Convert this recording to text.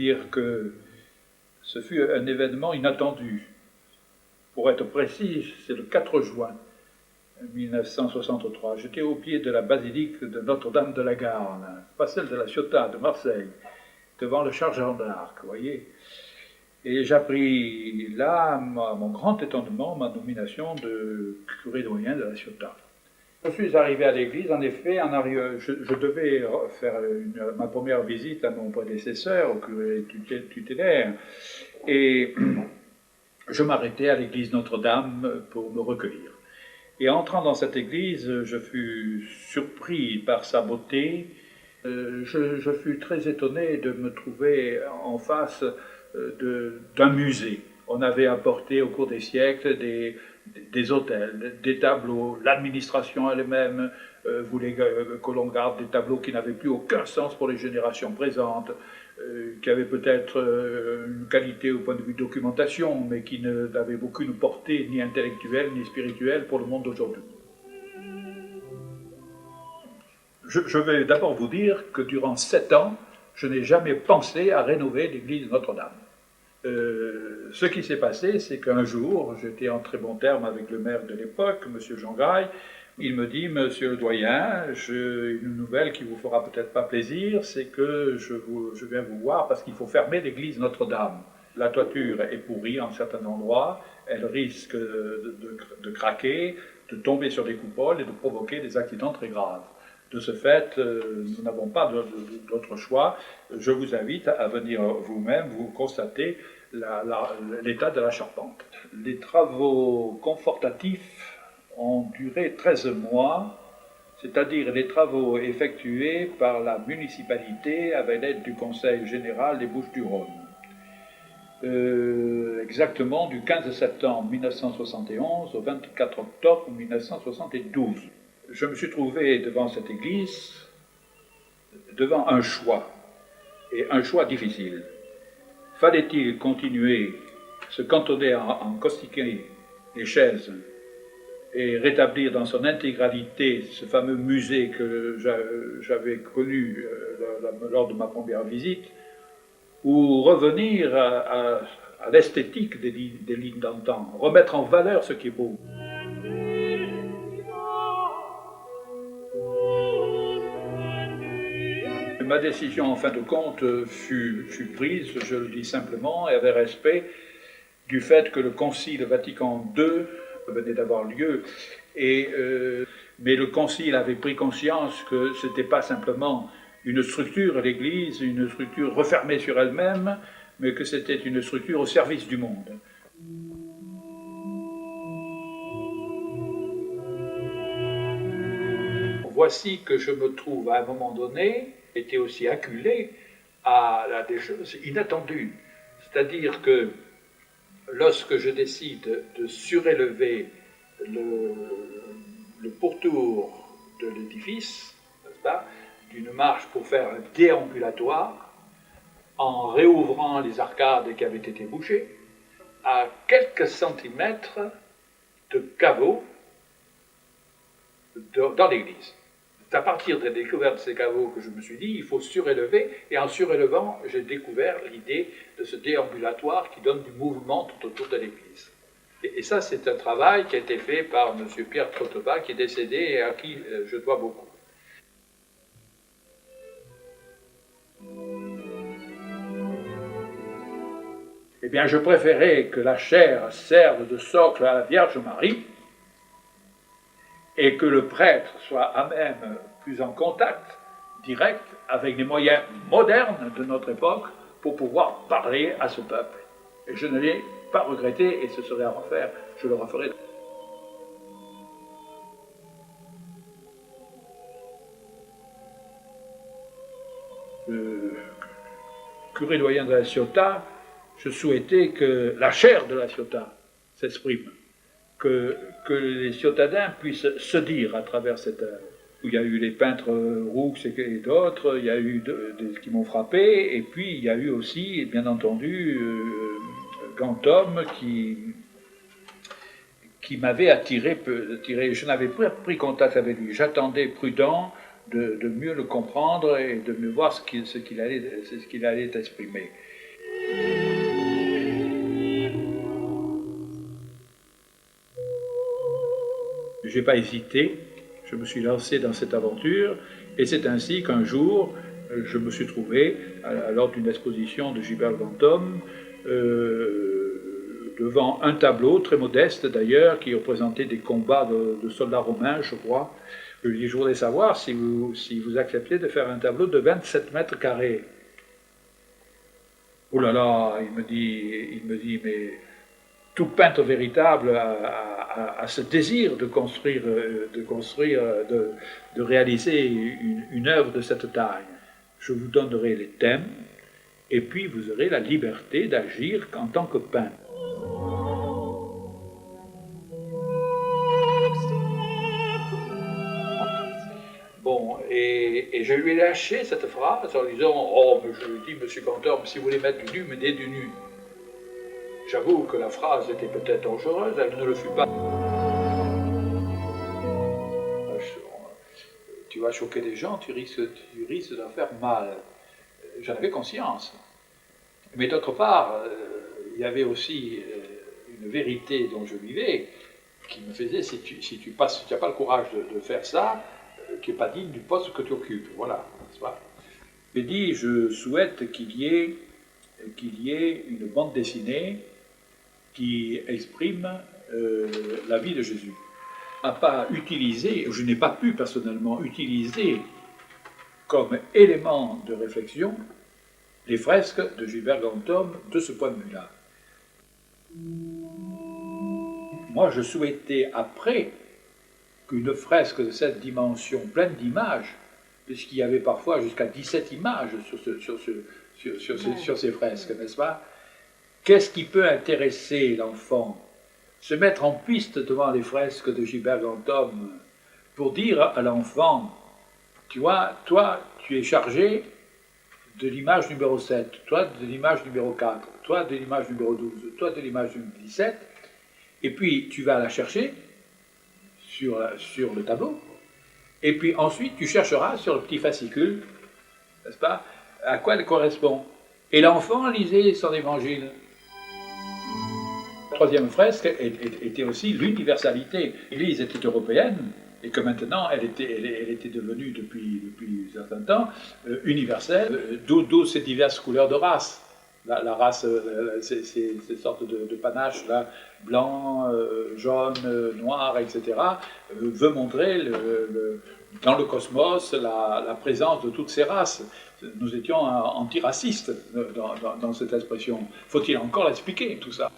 dire que ce fut un événement inattendu. Pour être précis, c'est le 4 juin 1963. J'étais au pied de la basilique de Notre-Dame de la Garde, pas celle de la Ciotat de Marseille, devant le chargeur d'arc, vous voyez. Et j'appris là, à mon grand étonnement, ma nomination de curé doyen de la Ciotat. Je suis arrivé à l'église, en effet, je devais faire ma première visite à mon prédécesseur, au curé tutélaire, et je m'arrêtais à l'église Notre-Dame pour me recueillir. Et entrant dans cette église, je fus surpris par sa beauté. Je fus très étonné de me trouver en face d'un musée. On avait apporté au cours des siècles des autels, des tableaux. L'administration elle-même voulait que l'on garde des tableaux qui n'avaient plus aucun sens pour les générations présentes, qui avaient peut-être une qualité au point de vue documentation, mais qui n'avaient aucune portée ni intellectuelle ni spirituelle pour le monde d'aujourd'hui. Je vais d'abord vous dire que durant 7 ans, je n'ai jamais pensé à rénover l'église Notre-Dame. Ce qui s'est passé, c'est qu'un jour, j'étais en très bon terme avec le maire de l'époque, M. Jean Graille. Il me dit, monsieur le doyen, j'ai une nouvelle qui vous fera peut-être pas plaisir, c'est que je viens vous voir parce qu'il faut fermer l'église Notre-Dame. La toiture est pourrie en certains endroits, elle risque de craquer, de tomber sur des coupoles et de provoquer des accidents très graves. De ce fait, nous n'avons pas d'autre choix. Je vous invite à venir vous-même, vous constater l'état de la charpente. Les travaux confortatifs ont duré 13 mois, c'est-à-dire les travaux effectués par la municipalité avec l'aide du Conseil général des Bouches-du-Rhône. Exactement du 15 septembre 1971 au 24 octobre 1972. Je me suis trouvé devant cette église, devant un choix, et un choix difficile. Fallait-il continuer, se cantonner à encostiquer les chaises et rétablir dans son intégralité ce fameux musée que j'avais connu lors de ma première visite, ou revenir à l'esthétique des lignes d'antan, remettre en valeur ce qui est beau. Ma décision, en fin de compte, fut prise, je le dis simplement, et avec respect, du fait que le Concile Vatican II venait d'avoir lieu, mais le Concile avait pris conscience que ce n'était pas simplement une structure, l'Église, une structure refermée sur elle-même, mais que c'était une structure au service du monde. Voici que je me trouve à un moment donné, était aussi acculé à des choses inattendues. C'est-à-dire que lorsque je décide de surélever le pourtour de l'édifice, n'est-ce pas, d'une marche pour faire un déambulatoire, en réouvrant les arcades qui avaient été bouchées, à quelques centimètres de caveaux dans l'église. C'est à partir de la découverte de ces caveaux que je me suis dit, il faut surélever, et en surélevant, j'ai découvert l'idée de ce déambulatoire qui donne du mouvement tout autour de l'église. Et ça, c'est un travail qui a été fait par M. Pierre Trottebat, qui est décédé et à qui je dois beaucoup. Eh bien, je préférais que la chaire serve de socle à la Vierge Marie, et que le prêtre soit à même plus en contact direct avec les moyens modernes de notre époque pour pouvoir parler à ce peuple. Et je ne l'ai pas regretté, et ce serait à refaire, je le referai. Curé doyen de la Ciotat, je souhaitais que la chair de la Ciotat s'exprime. Que les ciotadins puissent se dire à travers cette œuvre. Il y a eu les peintres Roux et d'autres, il y a eu qui m'ont frappé, et puis il y a eu aussi, bien entendu, Gantom qui m'avait attiré. Je n'avais pas pris contact avec lui, j'attendais prudent de mieux le comprendre et de mieux voir ce qu'il allait exprimer. Je n'ai pas hésité, je me suis lancé dans cette aventure, et c'est ainsi qu'un jour, je me suis trouvé, lors d'une exposition de Gilbert Gantom, devant un tableau, très modeste d'ailleurs, qui représentait des combats de soldats romains, je crois. Je lui ai dit, je voudrais savoir si vous acceptez de faire un tableau de 27 mètres carrés. Oh là là, il me dit, mais tout peintre véritable a ce désir de construire, de réaliser une œuvre de cette taille. Je vous donnerai les thèmes, et puis vous aurez la liberté d'agir en tant que peintre. Bon, et je lui ai lâché cette phrase en lui disant, oh, je lui ai dit, monsieur Gantom, si vous voulez mettre du nu, mettez du nu. J'avoue que la phrase était peut-être dangereuse, elle ne le fut pas. Tu vas choquer des gens, tu risques d'en faire mal. J'en avais conscience. Mais d'autre part, il y avait aussi une vérité dont je vivais, qui me faisait, si tu n'as pas le courage de faire ça, tu n'es pas digne du poste que tu occupes. Voilà, n'est-ce pas? J'ai dit, je souhaite qu'il y ait une bande dessinée qui exprime la vie de Jésus. À pas utiliser, je n'ai pas pu personnellement utiliser comme élément de réflexion les fresques de Gilbert Gantom de ce point de vue-là. Moi, je souhaitais, après qu'une fresque de cette dimension, pleine d'images, puisqu'il y avait parfois jusqu'à 17 images sur ces fresques, n'est-ce pas? Qu'est-ce qui peut intéresser l'enfant? Se mettre en piste devant les fresques de Gilbert Gantom pour dire à l'enfant, tu vois, toi, tu es chargé de l'image numéro 7, toi de l'image numéro 4, toi de l'image numéro 12, toi de l'image numéro 17, et puis tu vas la chercher sur le tableau, et puis ensuite tu chercheras sur le petit fascicule, n'est-ce pas, à quoi elle correspond. Et l'enfant lisait son évangile. La troisième fresque était aussi l'universalité. L'Église était européenne, et que maintenant elle était devenue depuis un certain temps universelle, d'où ces diverses couleurs de race. La race, ces sortes de panaches là, blanc, jaune, noir, etc., veut montrer dans le cosmos la présence de toutes ces races. Nous étions antiracistes dans cette expression. Faut-il encore l'expliquer, tout ça?